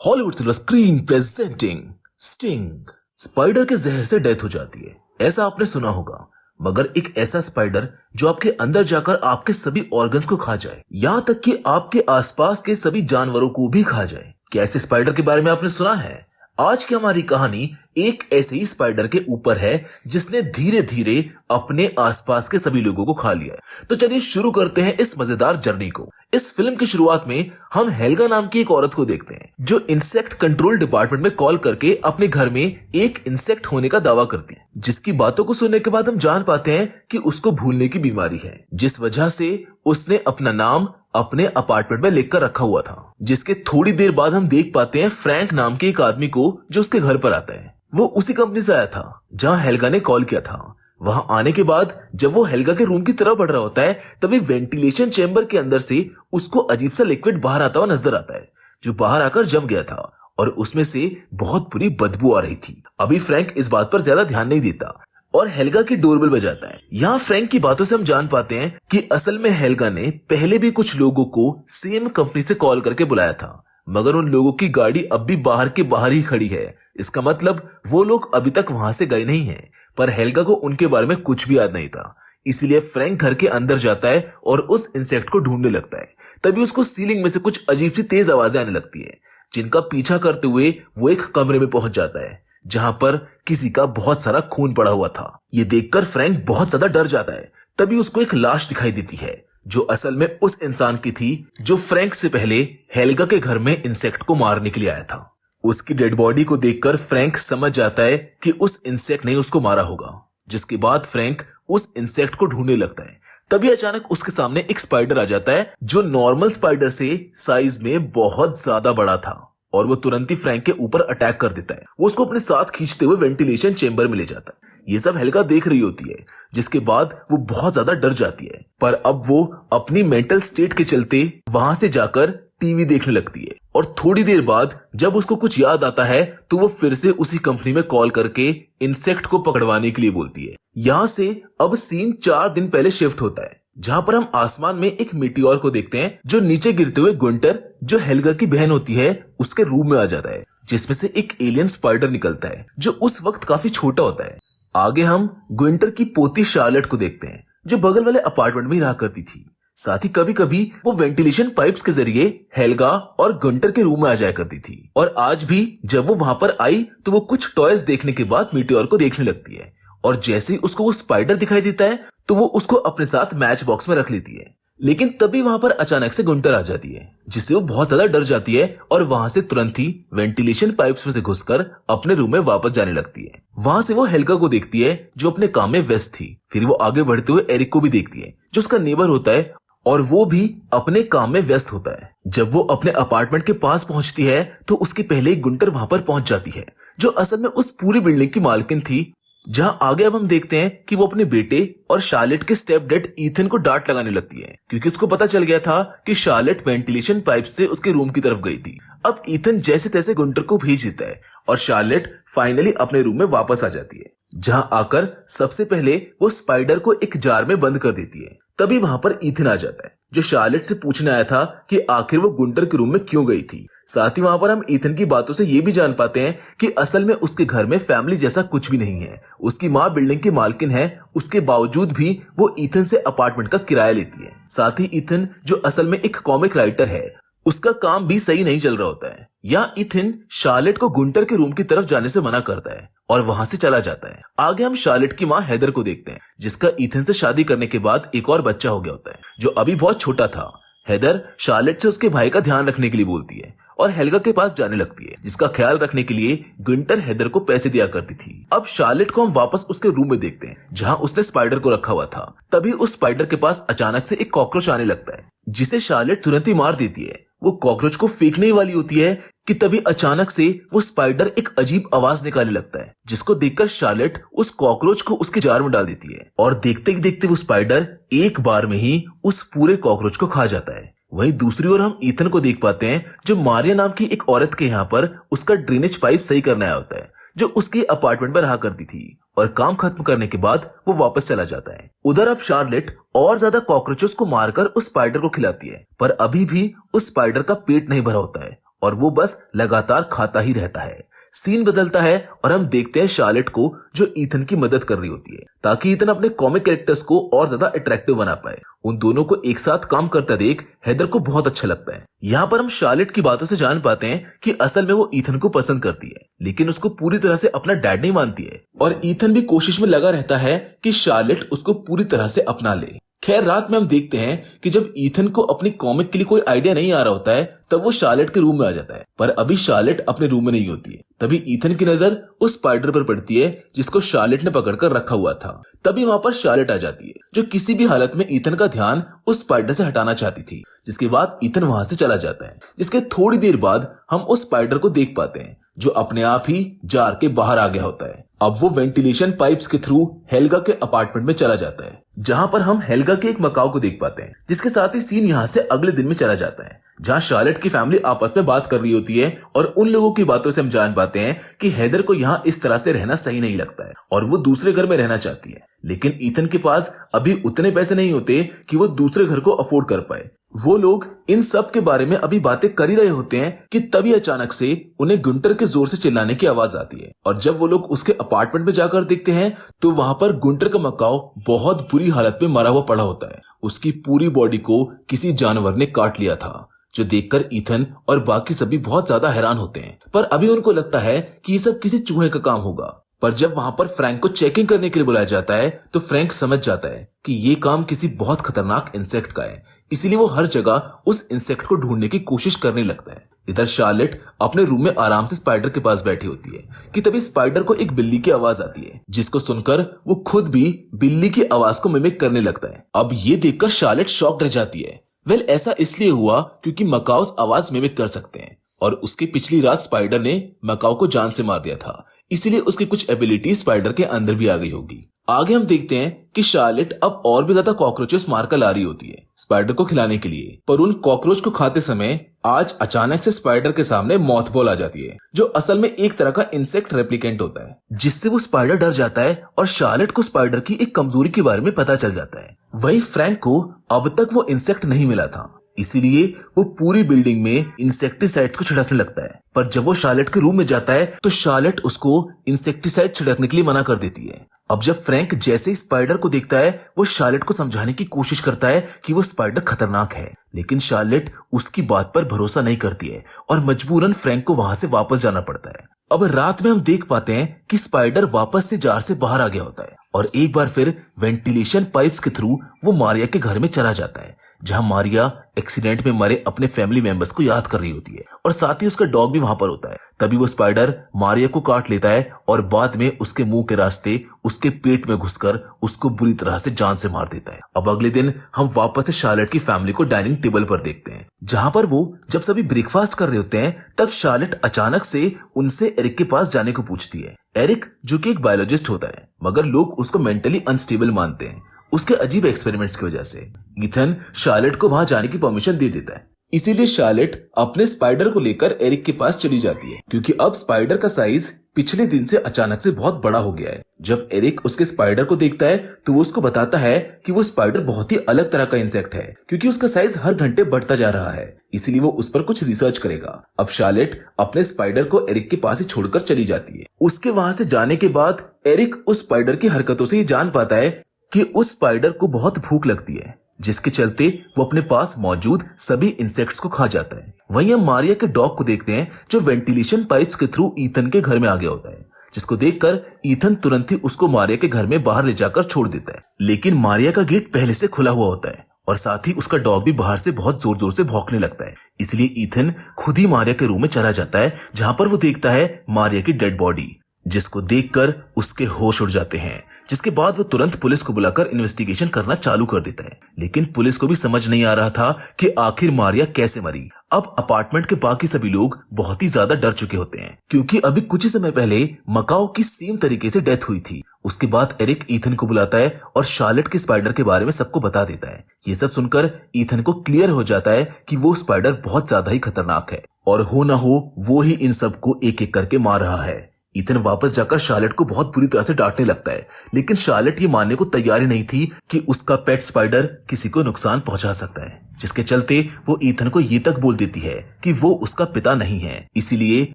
Hollywood silver screen presenting sting. Spider के जहर से डेथ हो जाती है, ऐसा आपने सुना होगा, मगर एक ऐसा स्पाइडर जो आपके अंदर जाकर आपके सभी ऑर्गन्स को खा जाए, यहाँ तक कि आपके आसपास के सभी जानवरों को भी खा जाए। क्या ऐसे स्पाइडर के बारे में आपने सुना है? आज की हमारी कहानी एक ऐसे ही स्पाइडर के ऊपर है जिसने धीरे धीरे अपने आसपास के सभी लोगों को खा लिया है। तो चलिए शुरू करते हैं इस मजेदार जर्नी को। इस फिल्म की शुरुआत में हम हेल्गा नाम की एक औरत को देखते हैं जो इंसेक्ट कंट्रोल डिपार्टमेंट में कॉल करके अपने घर में एक इंसेक्ट होने का दावा करती है, जिसकी बातों को सुनने के बाद हम जान पाते हैं कि उसको भूलने की बीमारी है, जिस वजह से उसने अपना नाम अपने अपार्टमेंट में लिखकर रखा हुआ था। जिसके थोड़ी देर बाद हम देख पाते हैं फ्रैंक नाम के एक आदमी को जो उसके घर पर आता है। वो उसी कंपनी से आया था जहां हेल्गा ने कॉल किया था। वहां आने के बाद जब वो हेल्गा के रूम की तरफ बढ़ रहा होता है, तभी वेंटिलेशन चेंबर के अंदर से उसको अजीब सा लिक्विड बाहर आता हुआ नजर आता है, जो बाहर आकर जम गया था और उसमें से बहुत बुरी बदबू आ रही थी। अभी फ्रैंक इस बात पर ज्यादा ध्यान नहीं देता और हेल्गा की डोरबेल बजाता है। यहाँ फ्रैंक की बातों से हम जान पाते हैं कि असल में हेल्गा ने पहले भी कुछ लोगों को सेम कंपनी से कॉल करके बुलाया था, मगर उन लोगों की गाड़ी अब भी बाहर के बाहर ही खड़ी है। इसका मतलब वो लोग अभी तक वहां से गए नहीं हैं। पर हेल्गा को उनके बारे में कुछ भी याद नहीं था, इसलिए फ्रैंक घर के अंदर जाता है और उस इंसेक्ट को ढूंढने लगता है। तभी उसको सीलिंग में से कुछ अजीब सी तेज आवाजें आने लगती है, जिनका पीछा करते हुए वो एक कमरे में पहुंच जाता है जहां पर किसी का बहुत सारा खून पड़ा हुआ था। ये देखकर फ्रैंक बहुत ज्यादा डर जाता है। तभी उसको एक लाश दिखाई देती है जो असल में उस इंसान की थी जो फ्रैंक से पहले हेल्गा के घर में इंसेक्ट को मारने के लिए आया था। उसकी डेड बॉडी को देखकर फ्रैंक समझ जाता है कि उस इंसेक्ट ने उसको मारा होगा, जिसके बाद फ्रैंक उस इंसेक्ट को ढूंढने लगता है। तभी अचानक उसके सामने एक स्पाइडर आ जाता है जो नॉर्मल स्पाइडर से साइज में बहुत ज्यादा बड़ा था और वो तुरंत ही फ्रैंक के ऊपर अटैक कर देता है। वो उसको अपने साथ खींचते हुए वेंटिलेशन चेंबर में ले जाता है। ये सब हेल्गा देख रही होती है, जिसके बाद वो बहुत ज्यादा डर जाती है। पर अब वो अपनी मेंटल स्टेट के चलते वहां से जाकर टीवी देखने लगती है और थोड़ी देर बाद जब उसको कुछ याद आता है तो वो फिर से उसी कंपनी में कॉल करके इंसेक्ट को पकड़वाने के लिए बोलती है। यहाँ से अब सीन 4 दिन पहले शिफ्ट होता है, जहां पर हम आसमान में एक मीटियोर को देखते हैं जो नीचे गिरते हुए गुंटर, जो हेल्गा की बहन होती है, उसके रूम में आ जाता है, जिसमें से एक एलियन स्पाइडर निकलता है जो उस वक्त काफी छोटा होता है। आगे हम गुंटर की पोती शार्लेट को देखते हैं जो बगल वाले अपार्टमेंट में रहा करती थी। साथ ही कभी कभी वो वेंटिलेशन पाइप्स के जरिए हेल्गा और गुंटर के रूम में आ जाया करती थी। और आज भी जब वो वहां पर आई तो वो कुछ टॉयज देखने के बाद मीटियोर को देखने लगती है और जैसे ही उसको वो स्पाइडर दिखाई देता है तो वो उसको अपने साथ मैच बॉक्स में रख लेती है। लेकिन तभी वहां पर अचानक से गुंटर आ जाती है, जिससे वो बहुत ज्यादा डर जाती है और वहां से तुरंत ही वेंटिलेशन पाइप्स में से घुसकर अपने रूम में वापस जाने लगती है। वहां से वो हेल्गा को देखती है जो अपने काम में व्यस्त थी। फिर वो आगे बढ़ते हुए एरिक को भी देखती है जो उसका नेबर होता है और वो भी अपने काम में व्यस्त होता है। जब वो अपने अपार्टमेंट के पास पहुंचती है तो उसके पहले ही गुंटर वहां पर पहुंच जाती है, जो असल में उस पूरी बिल्डिंग की मालकिन थी। जहां आगे अब हम देखते हैं कि वो अपने बेटे और शार्लेट के स्टेप डैड ईथन को डांट लगाने लगती है, क्योंकि उसको पता चल गया था कि शार्लेट वेंटिलेशन पाइप से उसके रूम की तरफ गई थी। अब ईथन जैसे तैसे गुंटर को भेज देता है और शार्लेट फाइनली अपने रूम में वापस आ जाती है, जहां आकर सबसे पहले वो स्पाइडर को एक जार में बंद कर देती है। तभी वहां पर ईथन आ जाता है जो शार्लेट से पूछने आया था कि आखिर वो गुंटर के रूम में क्यों गई थी। साथ ही वहां पर हम ईथन की बातों से ये भी जान पाते हैं कि असल में उसके घर में फैमिली जैसा कुछ भी नहीं है। उसकी माँ बिल्डिंग की मालकिन है, उसके बावजूद भी वो ईथन से अपार्टमेंट का किराया लेती है। साथ ही ईथन जो असल में एक कॉमिक राइटर है, उसका काम भी सही नहीं चल रहा होता है। या ईथन शार्लेट को गुंटर के रूम की तरफ जाने से मना करता है और वहां से चला जाता है। आगे हम शार्लेट की माँ हेदर को देखते हैं, जिसका ईथन से शादी करने के बाद एक और बच्चा हो गया होता है जो अभी बहुत छोटा था। हेदर शार्लेट से उसके भाई का ध्यान रखने के लिए बोलती है और हेल्गा के पास जाने लगती है, जिसका ख्याल रखने के लिए गुंटर हेदर को पैसे दिया करती थी। अब शार्लेट को हम वापस उसके रूम में देखते हैं जहां उसने स्पाइडर को रखा हुआ था। तभी उस स्पाइडर के पास अचानक से एक कॉकरोच आने लगता है, जिसे शार्लेट तुरंत ही मार देती है। वो कॉकरोच को फेंकने वाली होती है कि तभी अचानक से वो स्पाइडर एक अजीब आवाज निकालने लगता है, जिसको देखकर शार्लेट उस कॉकरोच को उसके जार में डाल देती है और देखते ही देखते वो स्पाइडर एक बार में ही उस पूरे कॉकरोच को खा जाता है। वहीं दूसरी ओर हम ईथन को देख पाते हैं जो मारिया नाम की एक औरत के यहाँ पर उसका ड्रेनेज पाइप सही करने आया होता है, जो उसके अपार्टमेंट में रहा करती थी। और काम खत्म करने के बाद वो वापस चला जाता है। उधर अब शार्लेट और ज्यादा कॉकरोचेस को मारकर उस स्पाइडर को खिलाती है, पर अभी भी उस स्पाइडर का पेट नहीं भरा होता है और वो बस लगातार खाता ही रहता है। सीन बदलता है और हम देखते हैं शार्लेट को जो ईथन की मदद कर रही होती है ताकि ईथन अपने कॉमिक कैरेक्टर्स को और ज्यादा अट्रैक्टिव बना पाए। उन दोनों को एक साथ काम करता देख हेदर को बहुत अच्छा लगता है। यहाँ पर हम शार्लेट की बातों से जान पाते हैं कि असल में वो ईथन को पसंद करती है, लेकिन उसको पूरी तरह से अपना डैड नहीं मानती है और ईथन भी कोशिश में लगा रहता है कि शार्लेट उसको पूरी तरह से अपना ले। खैर रात में हम देखते हैं कि जब ईथन को अपनी कॉमिक के लिए कोई आइडिया नहीं आ रहा होता है तब वो शार्लेट के रूम में आ जाता है, पर अभी शार्लेट अपने रूम में नहीं होती है। तभी ईथन की नजर उस स्पाइडर पर पड़ती है जिसको शार्लेट ने पकड़कर रखा हुआ था। तभी वहां पर शार्लेट आ जाती है जो किसी भी हालत में ईथन का ध्यान उस स्पाइडर से हटाना चाहती थी, जिसके बाद ईथन वहां से चला जाता है। जिसके थोड़ी देर बाद हम उस स्पाइडर को देख पाते हैं जो अपने आप ही जार के बाहर आ गया होता है। अब वो वेंटिलेशन पाइप्स के थ्रू हेल्गा के अपार्टमेंट में चला जाता है, जहां पर हम हेल्गा के एक मकाऊ को देख पाते हैं, जिसके साथ ही सीन यहाँ से अगले दिन में चला जाता है जहां शार्लेट की फैमिली आपस में बात कर रही होती है और उन लोगों की बातों से हम जान पाते हैं कि हेदर को यहाँ इस तरह से रहना सही नहीं लगता है और वो दूसरे घर में रहना चाहती है। लेकिन ईथन के पास अभी उतने पैसे नहीं होते कि वो दूसरे घर को अफोर्ड कर पाए। वो लोग इन सब के बारे में अभी बातें कर ही रहे होते हैं कि तभी अचानक से उन्हें गुंटर के जोर से चिल्लाने की आवाज आती है और जब वो लोग उसके अपार्टमेंट में जाकर देखते हैं तो वहां पर गुंटर का मकाऊ बहुत बुरी हालत में मरा हुआ पड़ा होता है। उसकी पूरी बॉडी को किसी जानवर ने काट लिया था, जो देखकर ईथन और बाकी सभी बहुत ज्यादा हैरान होते हैं, पर अभी उनको लगता है कि ये सब किसी चूहे का काम होगा। पर जब वहां पर फ्रैंक को चेकिंग करने के लिए बुलाया जाता है तो फ्रैंक समझ जाता है कि ये काम किसी बहुत खतरनाक इंसेक्ट का है, इसीलिए वो हर जगह उस इंसेक्ट को ढूंढने की कोशिश करने लगता है। इधर शार्लेट अपने रूम में आराम से स्पाइडर के पास बैठी होती है कि तभी स्पाइडर को एक बिल्ली की आवाज आती है, जिसको सुनकर वो खुद भी बिल्ली की आवाज को मिमिक करने लगता है। अब ये देखकर शार्लेट शॉक्ड रह जाती है। ऐसा इसलिए हुआ क्योंकि मकाउस आवाज मिमिक कर सकते हैं और उसके पिछली रात स्पाइडर ने मकाऊ को जान से मार दिया था, इसीलिए उसकी कुछ एबिलिटी स्पाइडर के अंदर भी आ गई होगी। आगे हम देखते हैं कि शार्लेट अब और भी ज्यादा कॉकरोचेस मारकर ला रही होती है स्पाइडर को खिलाने के लिए, पर उन कॉकरोच को खाते समय आज अचानक से स्पाइडर के सामने मॉथबॉल आ जाती है, जो असल में एक तरह का इंसेक्ट रेप्लिकेंट होता है, जिससे वो स्पाइडर डर जाता है और शार्लेट को स्पाइडर की एक कमजोरी के बारे में पता चल जाता है। वहीं फ्रैंक को अब तक वो इंसेक्ट नहीं मिला था, इसीलिए वो पूरी बिल्डिंग में इंसेक्टिसाइड को छिड़कने लगता है, पर जब वो शार्लेट के रूम में जाता है तो शार्लेट उसको इंसेक्टिसाइड छिड़कने के लिए मना कर देती है। अब जब फ्रैंक जैसे ही स्पाइडर को देखता है वो शार्लेट को समझाने की कोशिश करता है कि वो स्पाइडर खतरनाक है, लेकिन शार्लेट उसकी बात पर भरोसा नहीं करती है और मजबूरन फ्रैंक को वहां से वापस जाना पड़ता है। अब रात में हम देख पाते हैं कि स्पाइडर वापस से जार से बाहर आ गया होता है और एक बार फिर वेंटिलेशन पाइप्स के थ्रू वो मारिया के घर में चला जाता है, जहां मारिया एक्सीडेंट में मरे अपने फैमिली मेंबर्स को याद कर रही होती है और साथ ही उसका डॉग भी वहां पर होता है। तभी वो स्पाइडर मारिया को काट लेता है और बाद में उसके मुंह के रास्ते उसके पेट में घुसकर उसको बुरी तरह से जान से मार देता है। अब अगले दिन हम वापस से शार्लेट की फैमिली को डाइनिंग टेबल पर देखते हैं, जहां पर वो जब सभी ब्रेकफास्ट कर रहे होते हैं तब शार्लेट अचानक से उनसे एरिक के पास जाने को पूछती है। एरिक जो कि एक बायोलॉजिस्ट होता है, मगर लोग उसको मेंटली अनस्टेबल मानते हैं उसके अजीब एक्सपेरिमेंट्स की वजह से। ईथन शार्लेट को वहां जाने की परमिशन दे देता है, इसीलिए शार्लेट अपने स्पाइडर को लेकर एरिक के पास चली जाती है, क्योंकि अब स्पाइडर का साइज पिछले दिन से अचानक से बहुत बड़ा हो गया है। जब एरिक उसके स्पाइडर को देखता है तो वो उसको बताता है कि वो स्पाइडर बहुत ही अलग तरह का इंसेक्ट है, क्योंकि उसका साइज हर घंटे बढ़ता जा रहा है, इसीलिए वो उस पर कुछ रिसर्च करेगा। अब शार्लेट अपने स्पाइडर को एरिक के पास ही छोड़कर चली जाती है। उसके वहां से जाने के बाद एरिक उस स्पाइडर की हरकतों से ही जान पाता है कि उस स्पाइडर को बहुत भूख लगती है, जिसके चलते वो अपने पास मौजूद सभी इंसेक्ट्स को खा जाता है। वहीं हम मारिया के डॉग को देखते हैं जो वेंटिलेशन पाइप्स के थ्रू ईथन के घर में आ गया होता है, जिसको देखकर ईथन तुरंत ही उसको मारिया के घर में बाहर ले जाकर छोड़ देता है। लेकिन मारिया का गेट पहले से खुला हुआ होता है और साथ ही उसका डॉग भी बाहर से बहुत जोर जोर से भौंकने लगता है, इसलिए ईथन खुद ही मारिया के रूम में चला जाता है, जहां पर वो देखता है मारिया की डेड बॉडी, जिसको देखकर उसके होश उड़ जाते हैं। जिसके बाद वो तुरंत पुलिस को बुलाकर इन्वेस्टिगेशन करना चालू कर देता है, लेकिन पुलिस को भी समझ नहीं आ रहा था कि आखिर मारिया कैसे मरी। अब अपार्टमेंट के बाकी सभी लोग बहुत ही ज्यादा डर चुके होते हैं, क्योंकि अभी कुछ ही समय पहले मकाऊ की सेम तरीके से डेथ हुई थी। उसके बाद एरिक ईथन को बुलाता है और शार्लेट के स्पाइडर के बारे में सबको बता देता है। ये सब सुनकर ईथन को क्लियर हो जाता है कि वो स्पाइडर बहुत ज्यादा ही खतरनाक है और हो ना हो वो ही इन सबको एक एक करके मार रहा है। ईथन वापस जाकर शार्लेट को बहुत बुरी तरह से डांटने लगता है, लेकिन शार्लेट ये मानने को तैयार ही नहीं थी कि उसका पेट स्पाइडर किसी को नुकसान पहुंचा सकता है, जिसके चलते वो ईथन को ये तक बोल देती है कि वो उसका पिता नहीं है, इसीलिए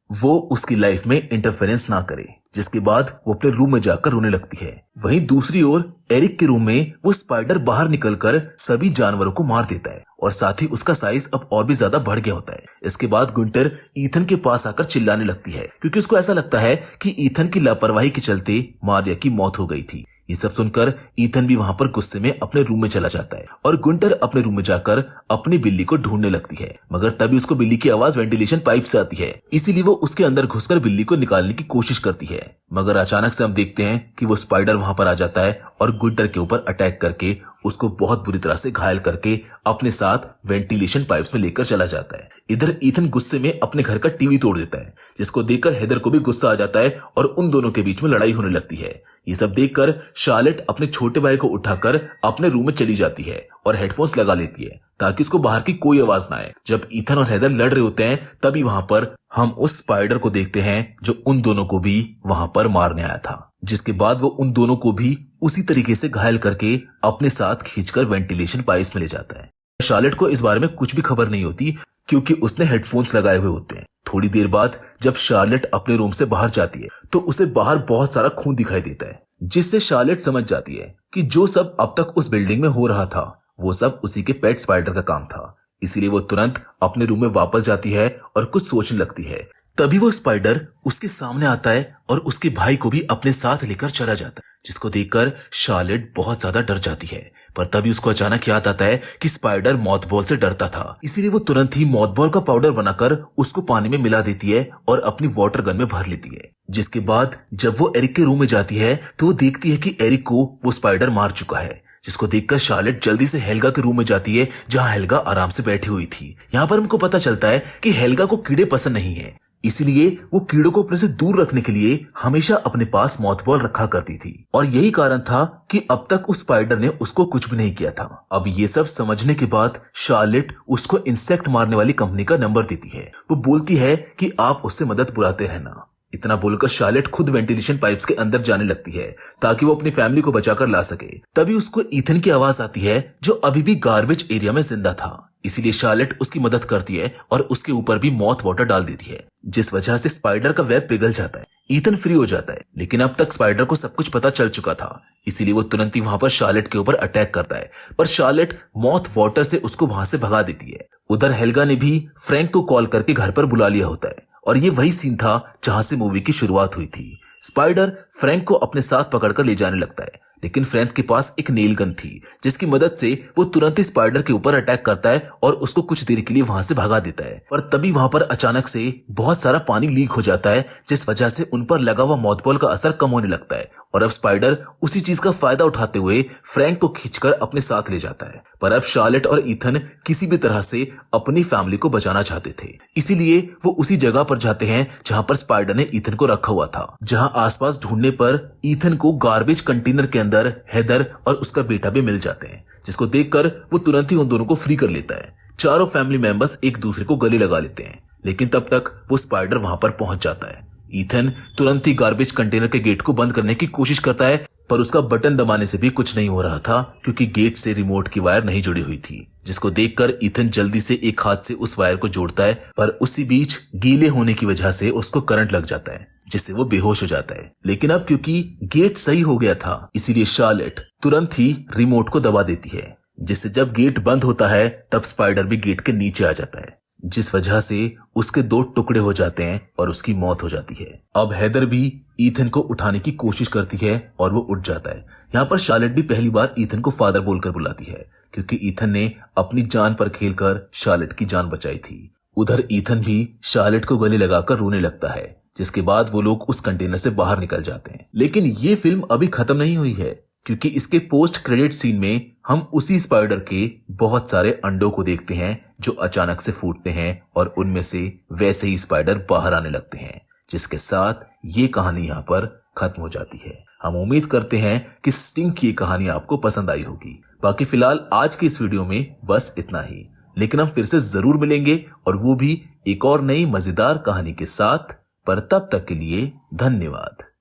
वो उसकी लाइफ में इंटरफेरेंस ना करे। जिसके बाद वो अपने रूम में जाकर रोने लगती है। वहीं दूसरी ओर एरिक के रूम में वो स्पाइडर बाहर निकलकर सभी जानवरों को मार देता है और साथ ही उसका साइज अब और भी ज्यादा बढ़ गया होता है। इसके बाद गुंटर ईथन के पास आकर चिल्लाने लगती है, क्योंकि उसको ऐसा लगता है कि ईथन की लापरवाही के चलते मारिया की मौत हो गई थी। ये सब सुनकर ईथन भी वहां पर गुस्से में अपने रूम में चला जाता है और गुंटर अपने रूम में जाकर अपनी बिल्ली को ढूंढने लगती है, मगर तभी उसको बिल्ली की आवाज वेंटिलेशन पाइप से आती है, इसीलिए वो उसके अंदर घुसकर बिल्ली को निकालने की कोशिश करती है। मगर अचानक से हम देखते हैं कि वो स्पाइडर वहां पर आ जाता है और गुंटर के ऊपर अटैक करके उसको बहुत बुरी तरह से घायल करके अपने साथ वेंटिलेशन पाइप्स में लेकर चला जाता है। इधर ईथन गुस्से में अपने घर का टीवी तोड़ देता है, जिसको देखकर हेदर को भी गुस्सा आ जाता है और उन दोनों के बीच में लड़ाई होने लगती है। ये सब देखकर शार्लेट अपने छोटे भाई को उठाकर अपने रूम में चली जाती है और हेडफोन्स लगा लेती है ताकि उसको बाहर की कोई आवाज ना आए। जब ईथन और हेदर लड़ रहे होते हैं तभी वहां पर हम उस स्पाइडर को देखते हैं जो उन दोनों को भी वहां पर मारने आया था, जिसके बाद वो उन दोनों को भी उसी तरीके से घायल करके अपने साथ खींचकर वेंटिलेशन पाइप्स में ले जाता है। शार्लेट को इस बारे में कुछ भी खबर नहीं होती क्योंकि उसने हेडफोन्स लगाए हुए होते हैं। थोड़ी देर बाद जब शार्लेट अपने रूम से बाहर जाती है तो उसे बाहर बहुत सारा खून दिखाई देता है, जिससे शार्लेट समझ जाती है कि जो सब अब तक उस बिल्डिंग में हो रहा था वो सब उसी के पेट स्पाइडर का काम था। इसीलिए वो तुरंत अपने रूम में वापस जाती है और कुछ सोचने लगती है। तभी वो स्पाइडर उसके सामने आता है और उसके भाई को भी अपने साथ लेकर चला जाता है, जिसको देखकर शार्लेट बहुत ज्यादा डर जाती है। पर तभी उसको अचानक याद आता है कि स्पाइडर मॉथबॉल से डरता था, इसीलिए वो तुरंत ही मॉथबॉल का पाउडर बनाकर उसको पानी में मिला देती है और अपनी वाटर गन में भर लेती है। जिसके बाद जब वो एरिक के रूम में जाती है तो वो देखती है कि एरिक को वो स्पाइडर मार चुका है, जिसको देखकर शार्लेट जल्दी से हेल्गा के रूम में जाती है जहां हेल्गा आराम से बैठी हुई थी। यहाँ पर हमको पता चलता है कि हेल्गा को कीड़े पसंद नहीं है, इसीलिए वो कीड़ों को अपने से दूर रखने के लिए हमेशा अपने पास मॉथबॉल रखा करती थी और यही कारण था कि अब तक उस स्पाइडर ने उसको कुछ भी नहीं किया था। अब ये सब समझने के बाद शार्लेट उसको इंसेक्ट मारने वाली कंपनी का नंबर देती है। वो बोलती है कि आप उससे मदद बुलाते रहना। इतना बोलकर शार्लेट खुद वेंटिलेशन पाइप्स के अंदर जाने लगती है ताकि वो अपनी फैमिली को बचाकर ला सके। तभी उसको ईथन की आवाज आती है जो अभी भी गार्बेज एरिया में जिंदा था, इसीलिए शार्लेट उसकी मदद करती है और उसके ऊपर भी मॉथ वाटर डाल देती है, जिस वजह से स्पाइडर का वेब पिघल जाता है। ईथन फ्री हो जाता है, लेकिन अब तक स्पाइडर को सब कुछ पता चल चुका था, इसीलिए वो तुरंत ही वहां पर शार्लेट के ऊपर अटैक करता है, पर शार्लेट मॉथ वाटर से उसको वहां से भगा देती है। उधर हेल्गा ने भी फ्रैंक को कॉल करके घर पर बुला लिया होता है और ये वही सीन था जहां से मूवी की शुरुआत हुई थी। स्पाइडर फ्रैंक को अपने साथ पकड़कर ले जाने लगता है, लेकिन फ्रैंक के पास एक नेल गन थी जिसकी मदद से वो तुरंत ही स्पाइडर के ऊपर अटैक करता है और उसको कुछ देर के लिए वहां से भगा देता है। पर तभी वहां पर अचानक से बहुत सारा पानी लीक हो जाता है, जिस वजह से उन पर लगा हुआ मॉथबॉल का असर कम होने लगता है और अब स्पाइडर उसी चीज का फायदा उठाते हुए फ्रैंक को खींचकर अपने साथ ले जाता है। पर अब शार्लेट और ईथन किसी भी तरह से अपनी फैमिली को बचाना चाहते थे, इसीलिए वो उसी जगह पर जाते हैं जहां पर स्पाइडर ने ईथन को रखा हुआ था। जहां आसपास ढूंढने पर ईथन को गार्बेज कंटेनर के अंदर हेदर और उसका बेटा भी मिल जाते हैं, जिसको देखकर वो तुरंत ही उन दोनों को फ्री कर लेता है। चारों फैमिली मेंबर्स एक दूसरे को गले लगा लेते हैं, लेकिन तब तक वो स्पाइडर वहां पर पहुंच जाता है। ईथन तुरंत ही गार्बेज कंटेनर के गेट को बंद करने की कोशिश करता है, पर उसका बटन दबाने से भी कुछ नहीं हो रहा था क्योंकि गेट से रिमोट की वायर नहीं जुड़ी हुई थी, जिसको देखकर ईथन जल्दी से एक हाथ से उस वायर को जोड़ता है, पर उसी बीच गीले होने की वजह से उसको करंट लग जाता है, जिससे वो बेहोश हो जाता है। लेकिन अब क्योंकि गेट सही हो गया था, इसीलिए शार्लेट तुरंत ही रिमोट को दबा देती है, जिससे जब गेट बंद होता है तब स्पाइडर भी गेट के नीचे आ जाता है, जिस वजह से उसके 2 टुकड़े हो जाते हैं और उसकी मौत हो जाती है। अब हेदर भी ईथन को उठाने की कोशिश करती है और वो उठ जाता है। यहाँ पर शार्लेट भी पहली बार ईथन को फादर बोलकर बुलाती है, क्योंकि ईथन ने अपनी जान पर खेलकर शार्लेट की जान बचाई थी। उधर ईथन भी शार्लेट को गले लगाकर रोने लगता है, जिसके बाद वो लोग उस कंटेनर से बाहर निकल जाते हैं। लेकिन ये फिल्म अभी खत्म नहीं हुई है, क्योंकि इसके पोस्ट क्रेडिट सीन में हम उसी स्पाइडर के बहुत सारे अंडों को देखते हैं जो अचानक से फूटते हैं और उनमें से वैसे ही स्पाइडर बाहर आने लगते हैं, जिसके साथ ये कहानी यहाँ पर खत्म हो जाती है। हम उम्मीद करते हैं कि स्टिंग की कहानी आपको पसंद आई होगी। बाकी फिलहाल आज की इस वीडियो में बस इतना ही, लेकिन हम फिर से जरूर मिलेंगे और वो भी एक और नई मजेदार कहानी के साथ। पर तब तक के लिए धन्यवाद।